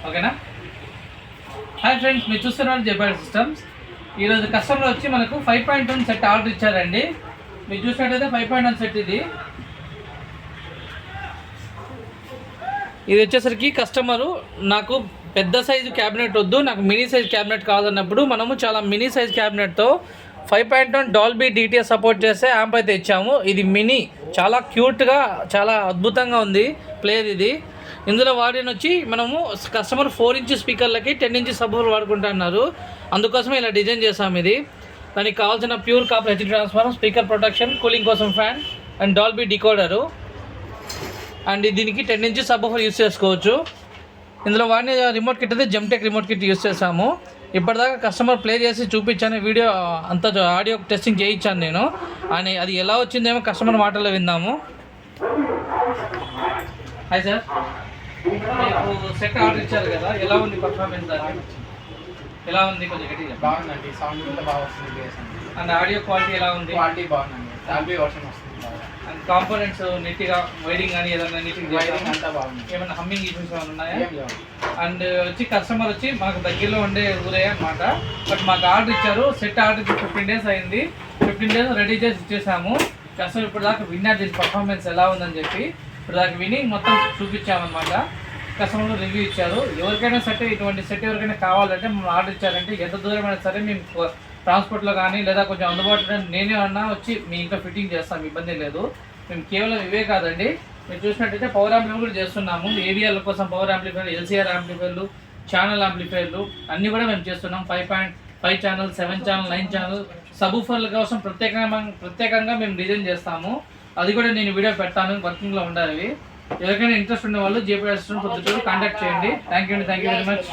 ఓకేనా. Hi friends, మీరు చూస్తున్నారు జేపీఆర్ సిస్టమ్స్. ఈరోజు కస్టమర్ వచ్చి మనకు 5.1 సెట్ ఆర్డర్ ఇచ్చారండి. మీరు చూసినట్టయితే 5.1 సెట్ ఇది వచ్చేసరికి కస్టమరు నాకు పెద్ద సైజు క్యాబినెట్ వద్దు, నాకు మినీ సైజ్ క్యాబినెట్ కావాలన్నప్పుడు మనము చాలా మినీ సైజ్ క్యాబినెట్తో 5.1 డాల్బీ DTS సపోర్ట్ చేసే యాంప్ అయితే ఇచ్చాము. ఇది మినీ, చాలా క్యూట్గా, చాలా అద్భుతంగా ఉంది ప్లేయర్ ఇది. ఇందులో వాడిన వచ్చి మనము కస్టమర్ 4 ఇంచ్ స్పీకర్లకి 10 ఇంచ్ సబ్బులు వాడుకుంటున్నారు. అందుకోసమే ఇలా డిజైన్ చేసాము. ఇది దానికి కావాల్సిన pure copper H transformer, speaker protection, cooling కోసం ఫ్యాన్ అండ్ డాల్బీ డికోడరు. అండ్ దీనికి 10 ఇంచ్ సబ్బుఫర్ యూస్ చేసుకోవచ్చు. ఇందులో వాడిన రిమోట్ కిట్ అయితే జెమ్టెక్ రిమోట్ కిట్ యూస్ చేసాము. ఇప్పటిదాకా కస్టమర్ ప్లే చేసి చూపించాను, వీడియో అంతా ఆడియో టెస్టింగ్ చేయించాను నేను. అని అది ఎలా వచ్చిందేమో కస్టమర్ మాటల్లో విందాము. హాయ్ సార్, మీకు సెట్ ఆర్డర్ ఇచ్చారు కదా, ఎలా ఉంది పర్ఫార్మెన్స్? ఎలా ఉంది? కొంచెం గట్టిగా. బాగుందండి, సౌండ్ కూడా బాగా వస్తుంది. అండ్ ఆడియో క్వాలిటీ ఎలా ఉంది? క్వాలిటీ బాగుందండి, డాల్బీ వర్షన్ వస్తుంది. అండ్ కాంపోనెంట్స్ నీట్గా, వైరింగ్ కానీ ఏదైనా నీట్గా అంతా బాగుంది. ఏమైనా హమ్మింగ్ ఇష్యూస్ ఏమైనా ఉన్నాయా? అండ్ వచ్చి కస్టమర్ వచ్చి మాకు దగ్గరలో ఉండే ఊరే అనమాట. బట్ మాకు ఆర్డర్ ఇచ్చారు, సెట్ ఆర్డర్ 15 డేస్ అయింది. 15 డేస్ రెడీ చేసి ఇచ్చేసాము. కస్టమర్ ఇప్పుడు దాకా విన్నారు దీని పర్ఫార్మెన్స్ ఎలా ఉందని చెప్పి. ఇప్పుడు దాకా విని మొత్తం చూపించామన్నమాట. కస్టమర్లు రివ్యూ ఇచ్చారు. ఎవరికైనా సెట్, ఇటువంటి సెట్ ఎవరికైనా కావాలంటే మనం ఆర్డర్ ఇచ్చారంటే ఎంత దూరమైనా సరే మేము ట్రాన్స్పోర్ట్లో కానీ లేదా కొంచెం అందుబాటులో నేనే అన్నా వచ్చి మీ ఇంట్లో ఫిట్టింగ్ చేస్తాం, ఇబ్బంది లేదు. మేము కేవలం ఇవే కాదండి, మీరు చూసినట్టయితే పవర్ యాంప్లిఫైర్ కూడా చేస్తున్నాము. ఏవిఆర్ల కోసం పవర్ యాంప్లిఫైర్, LCR యాంప్లిఫైర్లు, ఛానల్ యాంప్లిఫైర్లు అన్నీ కూడా మేము చేస్తున్నాం. 5.5 ఛానల్, 7 ఛానల్, 9 ఛానల్ సబూఫర్ల కోసం ప్రత్యేకంగా మేము డిజైన్ చేస్తాము. అది కూడా నేను వీడియో పెడతాను, వర్కింగ్లో ఉండాలి. ఎవరికైనా ఇంట్రెస్ట్ ఉన్న వాళ్ళు జేపీఆర్ సిస్టమ్స్ కాంటాక్ట్ చేయండి. Thank you very much.